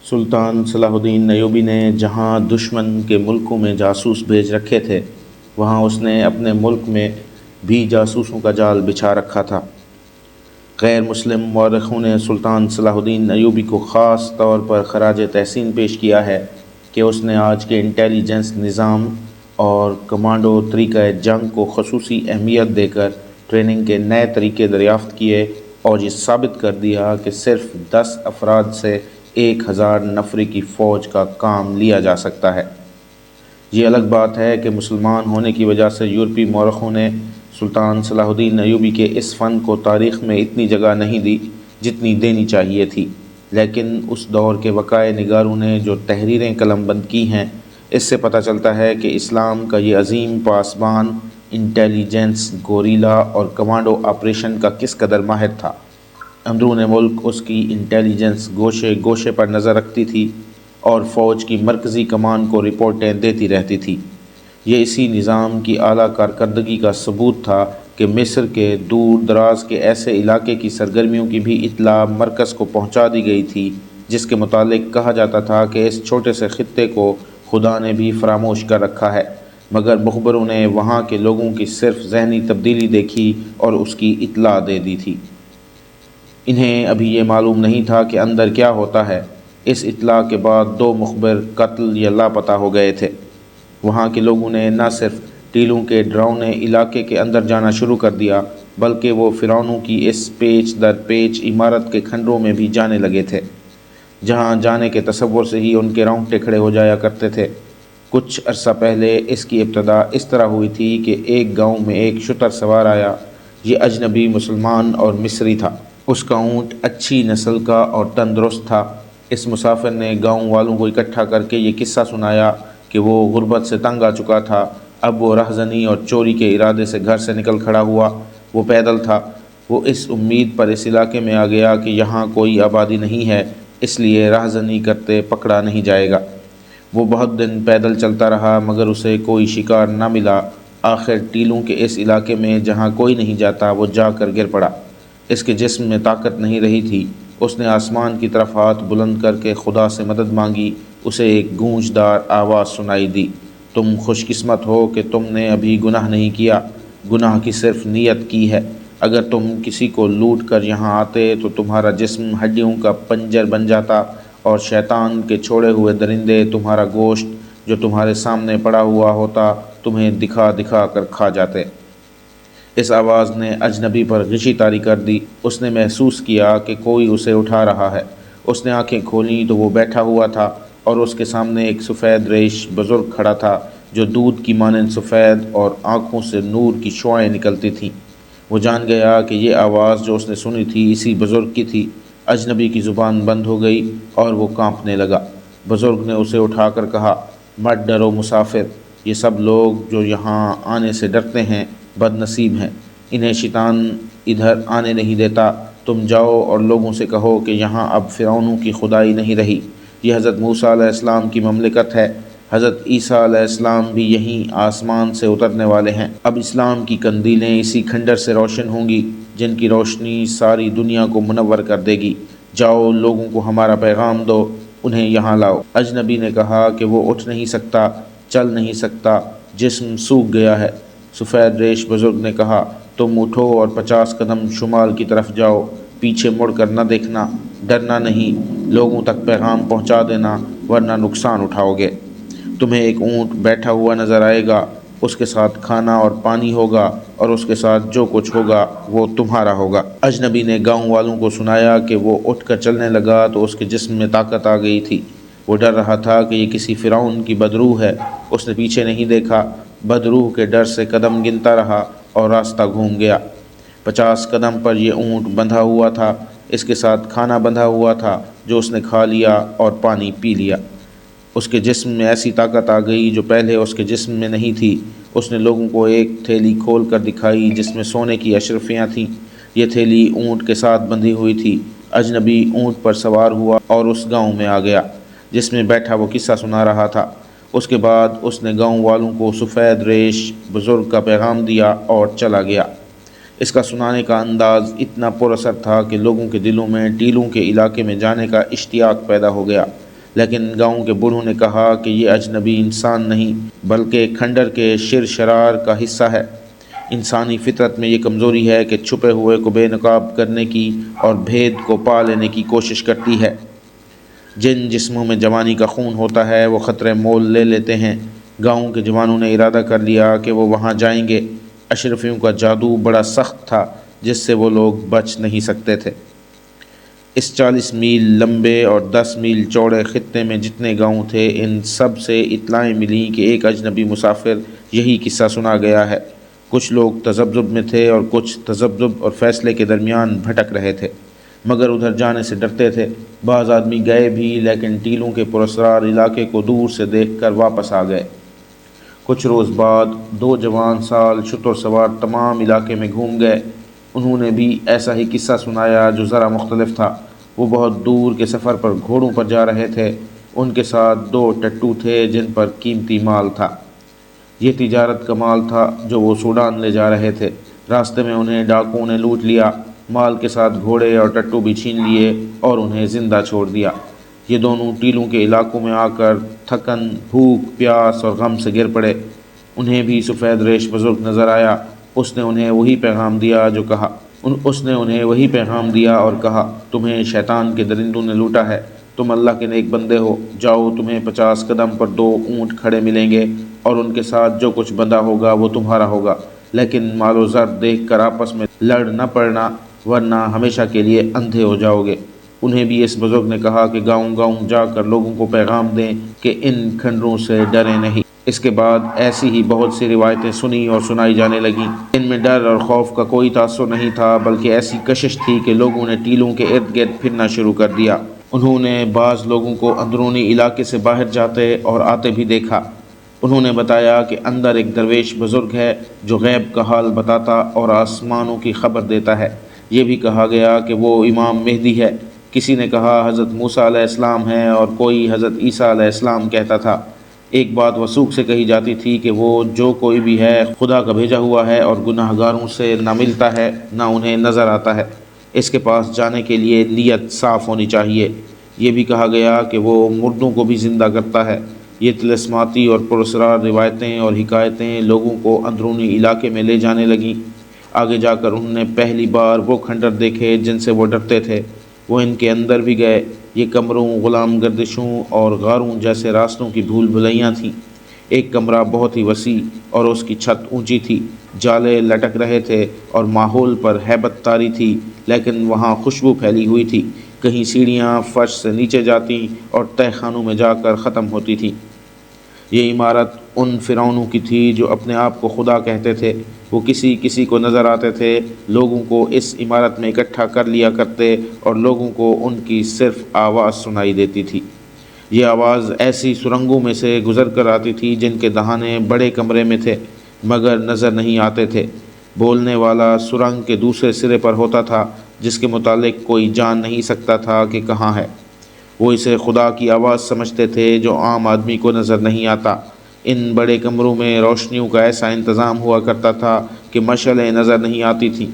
سلطان صلاح الدین ایوبی نے جہاں دشمن کے ملکوں میں جاسوس بھیج رکھے تھے، وہاں اس نے اپنے ملک میں بھی جاسوسوں کا جال بچھا رکھا تھا۔ غیر مسلم مورخوں نے سلطان صلاح الدین ایوبی کو خاص طور پر خراج تحسین پیش کیا ہے کہ اس نے آج کے انٹیلیجنس نظام اور کمانڈو طریقہ جنگ کو خصوصی اہمیت دے کر ٹریننگ کے نئے طریقے دریافت کیے اور یہ ثابت کر دیا کہ صرف 10 افراد سے 1000 نفری کی فوج کا کام لیا جا سکتا ہے۔ یہ الگ بات ہے کہ مسلمان ہونے کی وجہ سے یورپی مورخوں نے سلطان صلاح الدین ایوبی کے اس فن کو تاریخ میں اتنی جگہ نہیں دی جتنی دینی چاہیے تھی، لیکن اس دور کے وقائع نگاروں نے جو تحریریں قلم بند کی ہیں، اس سے پتہ چلتا ہے کہ اسلام کا یہ عظیم پاسبان انٹیلیجنس، گوریلا اور کمانڈو آپریشن کا کس قدر ماہر تھا۔ اندرون ملک اس کی انٹیلیجنس گوشے گوشے پر نظر رکھتی تھی اور فوج کی مرکزی کمان کو رپورٹیں دیتی رہتی تھی۔ یہ اسی نظام کی اعلیٰ کارکردگی کا ثبوت تھا کہ مصر کے دور دراز کے ایسے علاقے کی سرگرمیوں کی بھی اطلاع مرکز کو پہنچا دی گئی تھی جس کے متعلق کہا جاتا تھا کہ اس چھوٹے سے خطے کو خدا نے بھی فراموش کر رکھا ہے، مگر مخبروں نے وہاں کے لوگوں کی صرف ذہنی تبدیلی دیکھی اور اس کی اطلاع دے دی تھی۔ انہیں ابھی یہ معلوم نہیں تھا کہ اندر کیا ہوتا ہے۔ اس اطلاع کے بعد 2 مخبر قتل یا لاپتہ ہو گئے تھے۔ وہاں کے لوگوں نے نہ صرف ٹیلوں کے ڈراؤنے علاقے کے اندر جانا شروع کر دیا، بلکہ وہ فرعونوں کی اس پیچ در پیچ عمارت کے کھنڈروں میں بھی جانے لگے تھے، جہاں جانے کے تصور سے ہی ان کے رونگٹے کھڑے ہو جایا کرتے تھے۔ کچھ عرصہ پہلے اس کی ابتدا اس طرح ہوئی تھی کہ ایک گاؤں میں ایک شتر سوار آیا۔ یہ اجنبی مسلمان اور مصری تھا۔ اس کا اونٹ اچھی نسل کا اور تندرست تھا۔ اس مسافر نے گاؤں والوں کو اکٹھا کر کے یہ قصہ سنایا کہ وہ غربت سے تنگ آ چکا تھا۔ اب وہ رہزنی اور چوری کے ارادے سے گھر سے نکل کھڑا ہوا۔ وہ پیدل تھا۔ وہ اس امید پر اس علاقے میں آ گیا کہ یہاں کوئی آبادی نہیں ہے، اس لیے رہزنی کرتے پکڑا نہیں جائے گا۔ وہ بہت دن پیدل چلتا رہا مگر اسے کوئی شکار نہ ملا۔ آخر ٹیلوں کے اس علاقے میں جہاں کوئی نہیں جاتا وہ جا کر گر پڑا۔ اس کے جسم میں طاقت نہیں رہی تھی۔ اس نے آسمان کی طرف ہاتھ بلند کر کے خدا سے مدد مانگی۔ اسے ایک گونجدار آواز سنائی دی، تم خوش قسمت ہو کہ تم نے ابھی گناہ نہیں کیا، گناہ کی صرف نیت کی ہے۔ اگر تم کسی کو لوٹ کر یہاں آتے تو تمہارا جسم ہڈیوں کا پنجر بن جاتا اور شیطان کے چھوڑے ہوئے درندے تمہارا گوشت جو تمہارے سامنے پڑا ہوا ہوتا تمہیں دکھا دکھا کر کھا جاتے۔ اس آواز نے اجنبی پر غشی طاری کر دی۔ اس نے محسوس کیا کہ کوئی اسے اٹھا رہا ہے۔ اس نے آنکھیں کھولیں تو وہ بیٹھا ہوا تھا اور اس کے سامنے ایک سفید ریش بزرگ کھڑا تھا جو دودھ کی مانند سفید اور آنکھوں سے نور کی شعاعیں نکلتی تھیں۔ وہ جان گیا کہ یہ آواز جو اس نے سنی تھی اسی بزرگ کی تھی۔ اجنبی کی زبان بند ہو گئی اور وہ کانپنے لگا۔ بزرگ نے اسے اٹھا کر کہا، مت ڈرو مسافر، یہ سب لوگ جو یہاں آنے سے ڈرتے ہیں بد نصیب ہیں، انہیں شیطان ادھر آنے نہیں دیتا۔ تم جاؤ اور لوگوں سے کہو کہ یہاں اب فرعونوں کی خدائی نہیں رہی، یہ حضرت موسیٰ علیہ السلام کی مملکت ہے۔ حضرت عیسیٰ علیہ السلام بھی یہیں آسمان سے اترنے والے ہیں۔ اب اسلام کی قندیلیں اسی کھنڈر سے روشن ہوں گی جن کی روشنی ساری دنیا کو منور کر دے گی۔ جاؤ لوگوں کو ہمارا پیغام دو، انہیں یہاں لاؤ۔ اجنبی نے کہا کہ وہ اٹھ نہیں سکتا، چل نہیں سکتا، جسم سوکھ گیا ہے۔ سفید ریش بزرگ نے کہا، تم اٹھو اور 50 قدم شمال کی طرف جاؤ، پیچھے مڑ کر نہ دیکھنا، ڈرنا نہیں، لوگوں تک پیغام پہنچا دینا ورنہ نقصان اٹھاؤ گے۔ تمہیں ایک اونٹ بیٹھا ہوا نظر آئے گا، اس کے ساتھ کھانا اور پانی ہوگا اور اس کے ساتھ جو کچھ ہوگا وہ تمہارا ہوگا۔ اجنبی نے گاؤں والوں کو سنایا کہ وہ اٹھ کر چلنے لگا تو اس کے جسم میں طاقت آ گئی تھی۔ وہ ڈر رہا تھا کہ یہ کسی فرعون کی بدروح ہے۔ اس نے پیچھے نہیں دیکھا، بدروح کے ڈر سے قدم گنتا رہا اور راستہ گھوم گیا۔ 50 قدم پر یہ اونٹ بندھا ہوا تھا، اس کے ساتھ کھانا بندھا ہوا تھا جو اس نے کھا لیا اور پانی پی لیا۔ اس کے جسم میں ایسی طاقت آ گئی جو پہلے اس کے جسم میں نہیں تھی۔ اس نے لوگوں کو ایک تھیلی کھول کر دکھائی جس میں سونے کی اشرفیاں تھیں۔ یہ تھیلی اونٹ کے ساتھ بندھی ہوئی تھی۔ اجنبی اونٹ پر سوار ہوا اور اس گاؤں میں آ گیا جس میں بیٹھا وہ قصہ سنا رہا تھا۔ اس کے بعد اس نے گاؤں والوں کو سفید ریش بزرگ کا پیغام دیا اور چلا گیا۔ اس کا سنانے کا انداز اتنا پر اثر تھا کہ لوگوں کے دلوں میں ٹیلوں کے علاقے میں جانے کا اشتیاق پیدا ہو گیا۔ لیکن گاؤں کے بوڑھوں نے کہا کہ یہ اجنبی انسان نہیں بلکہ کھنڈر کے شر شرار کا حصہ ہے۔ انسانی فطرت میں یہ کمزوری ہے کہ چھپے ہوئے کو بے نقاب کرنے کی اور بھید کو پا لینے کی کوشش کرتی ہے۔ جن جسموں میں جوانی کا خون ہوتا ہے وہ خطرے مول لے لیتے ہیں۔ گاؤں کے جوانوں نے ارادہ کر لیا کہ وہ وہاں جائیں گے۔ اشرفیوں کا جادو بڑا سخت تھا جس سے وہ لوگ بچ نہیں سکتے تھے۔ اس 40 میل لمبے اور 10 میل چوڑے خطے میں جتنے گاؤں تھے ان سب سے اطلاعیں ملیں کہ ایک اجنبی مسافر یہی قصہ سنا گیا ہے۔ کچھ لوگ تذبذب میں تھے اور کچھ تذبذب اور فیصلے کے درمیان بھٹک رہے تھے، مگر ادھر جانے سے ڈرتے تھے۔ بعض آدمی گئے بھی لیکن ٹیلوں کے پراسرار علاقے کو دور سے دیکھ کر واپس آ گئے۔ کچھ روز بعد 2 جوان سال شتر سوار تمام علاقے میں گھوم گئے۔ انہوں نے بھی ایسا ہی قصہ سنایا جو ذرا مختلف تھا۔ وہ بہت دور کے سفر پر گھوڑوں پر جا رہے تھے۔ ان کے ساتھ 2 ٹٹو تھے جن پر قیمتی مال تھا۔ یہ تجارت کا مال تھا جو وہ سوڈان لے جا رہے تھے۔ راستے میں انہیں ڈاکوؤں نے لوٹ لیا، مال کے ساتھ گھوڑے اور ٹٹو بھی چھین لیے اور انہیں زندہ چھوڑ دیا۔ یہ دونوں ٹیلوں کے علاقوں میں آ کر تھکن، بھوک، پیاس اور غم سے گر پڑے۔ انہیں بھی سفید ریش بزرگ نظر آیا۔ اس نے انہیں وہی پیغام دیا اور کہا، تمہیں شیطان کے درندوں نے لوٹا ہے، تم اللہ کے نیک بندے ہو، جاؤ تمہیں 50 قدم پر 2 اونٹ کھڑے ملیں گے اور ان کے ساتھ جو کچھ بندھا ہوگا وہ تمہارا ہوگا، لیکن مال و زر دیکھ کر آپس میں لڑ نہ پڑنا ورنہ ہمیشہ کے لیے اندھے ہو جاؤ گے۔ انہیں بھی اس بزرگ نے کہا کہ گاؤں گاؤں جا کر لوگوں کو پیغام دیں کہ ان کھنڈروں سے ڈریں نہیں۔ اس کے بعد ایسی ہی بہت سی روایتیں سنی اور سنائی جانے لگیں۔ ان میں ڈر اور خوف کا کوئی تاثر نہیں تھا بلکہ ایسی کشش تھی کہ لوگوں نے ٹیلوں کے ارد گرد پھرنا شروع کر دیا۔ انہوں نے بعض لوگوں کو اندرونی علاقے سے باہر جاتے اور آتے بھی دیکھا۔ انہوں نے بتایا کہ اندر ایک درویش بزرگ ہے جو غیب کا حال بتاتا اور آسمانوں کی خبر دیتا ہے۔ یہ بھی کہا گیا کہ وہ امام مہدی ہے۔ کسی نے کہا حضرت موسیٰ علیہ السلام ہے اور کوئی حضرت عیسیٰ علیہ السلام کہتا تھا۔ ایک بات وثوق سے کہی جاتی تھی کہ وہ جو کوئی بھی ہے خدا کا بھیجا ہوا ہے اور گناہ گاروں سے نہ ملتا ہے نہ انہیں نظر آتا ہے۔ اس کے پاس جانے کے لیے نیت صاف ہونی چاہیے۔ یہ بھی کہا گیا کہ وہ مردوں کو بھی زندہ کرتا ہے۔ یہ طلسماتی اور پراسرار روایتیں اور حکایتیں لوگوں کو اندرونی علاقے میں لے جانے لگیں۔ آگے جا کر انہوں نے پہلی بار وہ کھنڈر دیکھے جن سے وہ ڈرتے تھے۔ وہ ان کے اندر بھی گئے۔ یہ کمروں، غلام گردشوں اور غاروں جیسے راستوں کی بھول بھلیاں تھیں۔ ایک کمرہ بہت ہی وسیع اور اس کی چھت اونچی تھی، جالے لٹک رہے تھے اور ماحول پر ہیبت طاری تھی، لیکن وہاں خوشبو پھیلی ہوئی تھی۔ کہیں سیڑھیاں فرش سے نیچے جاتی اور تہہ خانوں میں جا کر ختم ہوتی تھی۔ یہ عمارت ان فرعونوں کی تھی جو اپنے آپ کو خدا کہتے تھے۔ وہ کسی کسی کو نظر آتے تھے، لوگوں کو اس عمارت میں اکٹھا کر لیا کرتے اور لوگوں کو ان کی صرف آواز سنائی دیتی تھی۔ یہ آواز ایسی سرنگوں میں سے گزر کر آتی تھی جن کے دہانے بڑے کمرے میں تھے مگر نظر نہیں آتے تھے۔ بولنے والا سرنگ کے دوسرے سرے پر ہوتا تھا جس کے متعلق کوئی جان نہیں سکتا تھا کہ کہاں ہے۔ وہ اسے خدا کی آواز سمجھتے تھے جو عام آدمی کو نظر نہیں آتا۔ ان بڑے کمروں میں روشنیوں کا ایسا انتظام ہوا کرتا تھا کہ مشعلیں نظر نہیں آتی تھیں۔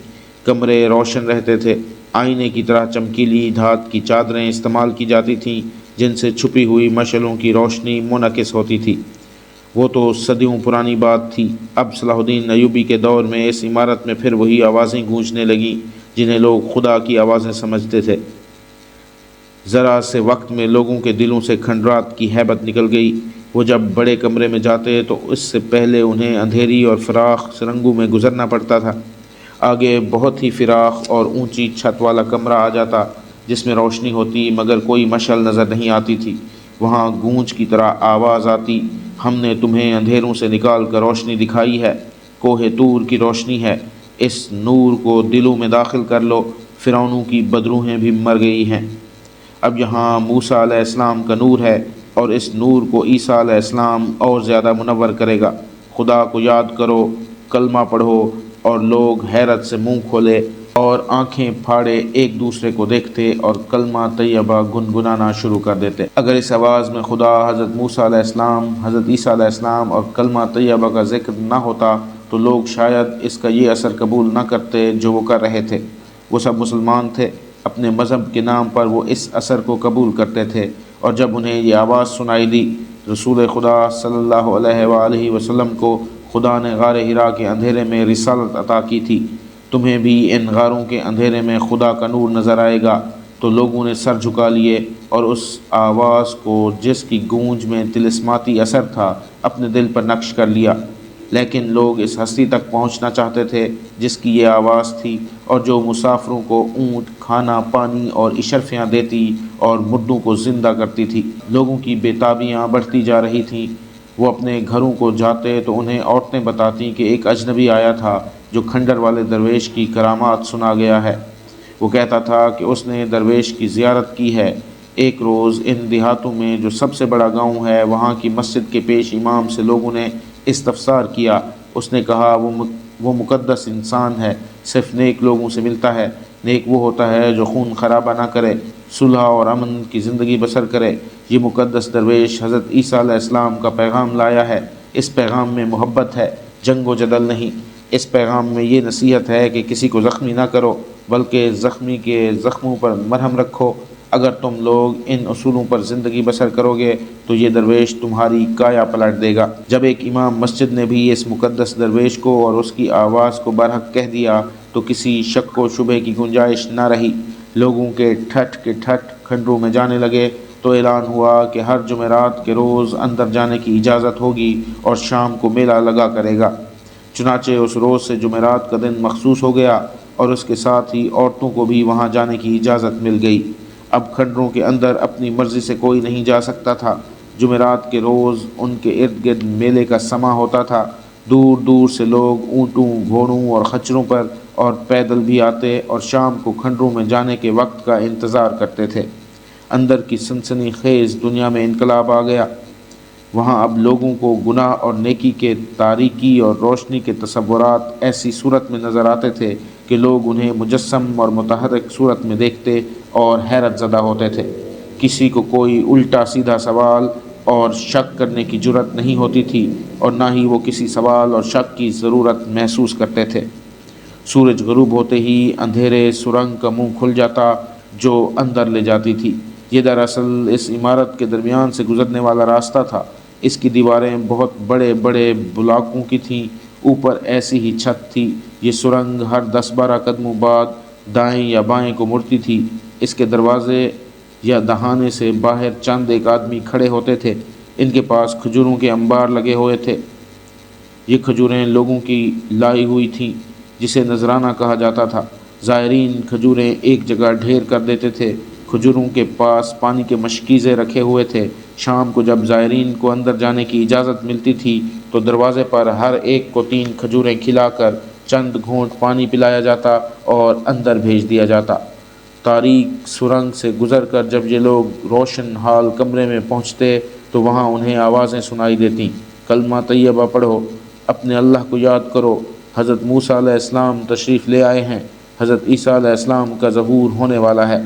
کمرے روشن رہتے تھے۔ آئینے کی طرح چمکیلی دھات کی چادریں استعمال کی جاتی تھیں جن سے چھپی ہوئی مشعلوں کی روشنی منعکس ہوتی تھی۔ وہ تو صدیوں پرانی بات تھی۔ اب صلاح الدین ایوبی کے دور میں اس عمارت میں پھر وہی آوازیں گونجنے لگیں جنہیں لوگ خدا کی آوازیں سمجھتے تھے۔ ذرا سے وقت میں لوگوں کے دلوں سے کھنڈرات کی ہیبت نکل گئی۔ وہ جب بڑے کمرے میں جاتے تو اس سے پہلے انہیں اندھیری اور فراخ سرنگوں میں گزرنا پڑتا تھا۔ آگے بہت ہی فراخ اور اونچی چھت والا کمرہ آ جاتا جس میں روشنی ہوتی مگر کوئی مشعل نظر نہیں آتی تھی۔ وہاں گونج کی طرح آواز آتی، ہم نے تمہیں اندھیروں سے نکال کر روشنی دکھائی ہے، کوہ طور کی روشنی ہے، اس نور کو دلوں میں داخل کر لو، فرعونوں کی بدروحیں بھی مر گئی ہیں۔ اب یہاں موسیٰ علیہ السلام کا نور ہے اور اس نور کو عیسیٰ علیہ السلام اور زیادہ منور کرے گا۔ خدا کو یاد کرو، کلمہ پڑھو، اور لوگ حیرت سے منہ کھولے اور آنکھیں پھاڑے ایک دوسرے کو دیکھتے اور کلمہ طیبہ گنگنانا شروع کر دیتے۔ اگر اس آواز میں خدا، حضرت موسیٰ علیہ السلام، حضرت عیسیٰ علیہ السلام اور کلمہ طیبہ کا ذکر نہ ہوتا تو لوگ شاید اس کا یہ اثر قبول نہ کرتے جو وہ کر رہے تھے۔ وہ سب مسلمان تھے، اپنے مذہب کے نام پر وہ اس اثر کو قبول کرتے تھے اور جب انہیں یہ آواز سنائی دی، رسول خدا صلی اللہ علیہ وآلہ وسلم کو خدا نے غار حرا کے اندھیرے میں رسالت عطا کی تھی، تمہیں بھی ان غاروں کے اندھیرے میں خدا کا نور نظر آئے گا، تو لوگوں نے سر جھکا لیے اور اس آواز کو جس کی گونج میں طلسماتی اثر تھا اپنے دل پر نقش کر لیا۔ لیکن لوگ اس ہستی تک پہنچنا چاہتے تھے جس کی یہ آواز تھی، اور جو مسافروں کو اونٹ، کھانا، پانی اور اشرفیاں دیتی اور مردوں کو زندہ کرتی تھی۔ لوگوں کی بے تابیاں بڑھتی جا رہی تھیں۔ وہ اپنے گھروں کو جاتے تو انہیں عورتیں بتاتی کہ ایک اجنبی آیا تھا جو کھنڈر والے درویش کی کرامات سنا گیا ہے۔ وہ کہتا تھا کہ اس نے درویش کی زیارت کی ہے۔ ایک روز ان دیہاتوں میں جو سب سے بڑا گاؤں ہے، وہاں کی مسجد کے پیش امام سے لوگوں نے استفسار کیا۔ اس نے کہا وہ مقدس انسان ہے، صرف نیک لوگوں سے ملتا ہے۔ نیک وہ ہوتا ہے جو خون خرابہ نہ کرے، صلح اور امن کی زندگی بسر کرے۔ یہ مقدس درویش حضرت عیسیٰ علیہ السلام کا پیغام لایا ہے۔ اس پیغام میں محبت ہے، جنگ و جدل نہیں۔ اس پیغام میں یہ نصیحت ہے کہ کسی کو زخمی نہ کرو، بلکہ زخمی کے زخموں پر مرہم رکھو۔ اگر تم لوگ ان اصولوں پر زندگی بسر کرو گے تو یہ درویش تمہاری کایا پلٹ دے گا۔ جب ایک امام مسجد نے بھی اس مقدس درویش کو اور اس کی آواز کو برحق کہہ دیا تو کسی شک و شبہ کی گنجائش نہ رہی۔ لوگوں کے ٹھٹ کھنڈروں میں جانے لگے تو اعلان ہوا کہ ہر جمعرات کے روز اندر جانے کی اجازت ہوگی اور شام کو میلہ لگا کرے گا۔ چنانچہ اس روز سے جمعرات کا دن مخصوص ہو گیا اور اس کے ساتھ ہی عورتوں کو بھی وہاں جانے کی اجازت مل گئی۔ اب کھنڈروں کے اندر اپنی مرضی سے کوئی نہیں جا سکتا تھا۔ جمعرات کے روز ان کے ارد گرد میلے کا سماں ہوتا تھا۔ دور دور سے لوگ اونٹوں، گھوڑوں اور خچروں پر اور پیدل بھی آتے اور شام کو کھنڈروں میں جانے کے وقت کا انتظار کرتے تھے۔ اندر کی سنسنی خیز دنیا میں انقلاب آ گیا۔ وہاں اب لوگوں کو گناہ اور نیکی کے، تاریکی اور روشنی کے تصورات ایسی صورت میں نظر آتے تھے کہ لوگ انہیں مجسم اور متحرک صورت میں دیکھتے اور حیرت زدہ ہوتے تھے۔ کسی کو کوئی الٹا سیدھا سوال اور شک کرنے کی جرأت نہیں ہوتی تھی، اور نہ ہی وہ کسی سوال اور شک کی ضرورت محسوس کرتے تھے۔ سورج غروب ہوتے ہی اندھیرے سرنگ کا منہ کھل جاتا جو اندر لے جاتی تھی۔ یہ دراصل اس عمارت کے درمیان سے گزرنے والا راستہ تھا۔ اس کی دیواریں بہت بڑے بڑے بلاکوں کی تھیں، اوپر ایسی ہی چھت تھی۔ یہ سرنگ ہر 10-12 قدموں بعد دائیں یا بائیں کو مڑتی تھی۔ اس کے دروازے یا دہانے سے باہر چند ایک آدمی کھڑے ہوتے تھے۔ ان کے پاس کھجوروں کے انبار لگے ہوئے تھے۔ یہ کھجوریں لوگوں کی لائی ہوئی تھیں جسے نذرانہ کہا جاتا تھا۔ زائرین کھجوریں ایک جگہ ڈھیر کر دیتے تھے۔ کھجوروں کے پاس پانی کے مشکیزے رکھے ہوئے تھے۔ شام کو جب زائرین کو اندر جانے کی اجازت ملتی تھی تو دروازے پر ہر ایک کو 3 کھجوریں کھلا کر چند گھونٹ پانی پلایا جاتا اور اندر بھیج دیا جاتا۔ تاریک سرنگ سے گزر کر جب یہ لوگ روشن حال کمرے میں پہنچتے تو وہاں انہیں آوازیں سنائی دیتیں، کلمہ طیبہ پڑھو، اپنے اللہ کو یاد کرو، حضرت موسیٰ علیہ السلام تشریف لے آئے ہیں، حضرت عیسیٰ علیہ السلام کا ظہور ہونے والا ہے،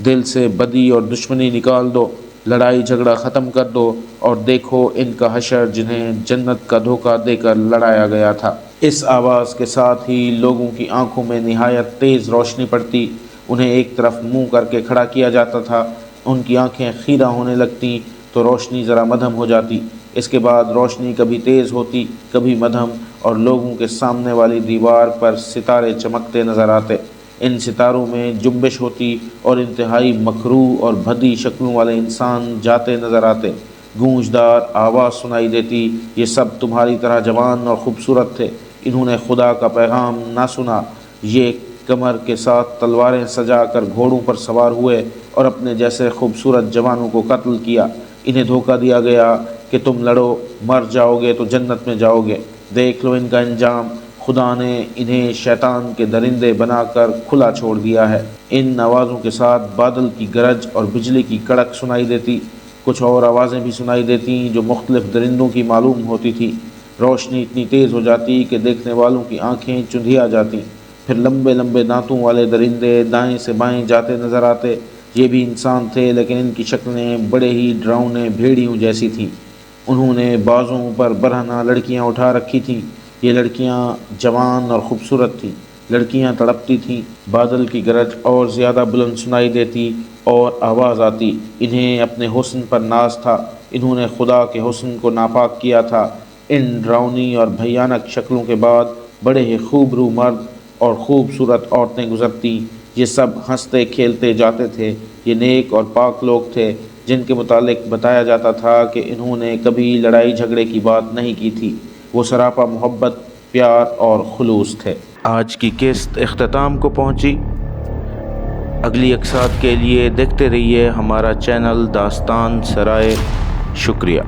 دل سے بدی اور دشمنی نکال دو، لڑائی جھگڑا ختم کر دو، اور دیکھو ان کا حشر جنہیں جنت کا دھوکہ دے کر لڑایا گیا تھا۔ اس آواز کے ساتھ ہی لوگوں کی آنکھوں میں نہایت تیز روشنی پڑتی، انہیں ایک طرف منہ کر کے کھڑا کیا جاتا تھا، ان کی آنکھیں خیرہ ہونے لگتیں تو روشنی ذرا مدھم ہو جاتی، اس کے بعد روشنی کبھی تیز ہوتی کبھی مدھم، اور لوگوں کے سامنے والی دیوار پر ستارے چمکتے نظر آتے۔ ان ستاروں میں جنبش ہوتی اور انتہائی مکروہ اور بھدی شکلوں والے انسان جاتے نظر آتے۔ گونجدار آواز سنائی دیتی، یہ سب تمہاری طرح جوان اور خوبصورت تھے، انہوں نے خدا کا پیغام نہ سنا، یہ کمر کے ساتھ تلواریں سجا کر گھوڑوں پر سوار ہوئے اور اپنے جیسے خوبصورت جوانوں کو قتل کیا، انہیں دھوکہ دیا گیا کہ تم لڑو، مر جاؤ گے تو جنت میں جاؤ گے، دیکھ لو ان کا انجام، خدا نے انہیں شیطان کے درندے بنا کر کھلا چھوڑ دیا ہے۔ ان آوازوں کے ساتھ بادل کی گرج اور بجلی کی کڑک سنائی دیتی، کچھ اور آوازیں بھی سنائی دیتیں جو مختلف درندوں کی معلوم ہوتی تھی۔ روشنی اتنی تیز ہو جاتی کہ دیکھنے والوں کی آنکھیں چندھیا جاتیں، پھر لمبے لمبے دانتوں والے درندے دائیں سے بائیں جاتے نظر آتے، یہ بھی انسان تھے لیکن ان کی شکلیں بڑے ہی ڈراؤنے بھیڑیوں جیسی تھیں، انہوں نے بازوؤں پر برہنہ لڑکیاں اٹھا رکھی تھیں، یہ لڑکیاں جوان اور خوبصورت تھیں، لڑکیاں تڑپتی تھیں، بادل کی گرج اور زیادہ بلند سنائی دیتی اور آواز آتی۔ انہیں اپنے حسن پر ناز تھا، انہوں نے خدا کے حسن کو ناپاک کیا تھا۔ ان ڈراؤنی اور بھیانک شکلوں کے بعد بڑے ہی خوبرو مرد اور خوبصورت عورتیں گزرتی، یہ سب ہنستے کھیلتے جاتے تھے۔ یہ نیک اور پاک لوگ تھے جن کے متعلق بتایا جاتا تھا کہ انہوں نے کبھی لڑائی جھگڑے کی بات نہیں کی تھی، وہ سراپا محبت، پیار اور خلوص تھے۔ آج کی قسط اختتام کو پہنچی۔ اگلی اقساط کے لیے دیکھتے رہیے ہمارا چینل داستان سرائے۔ شکریہ۔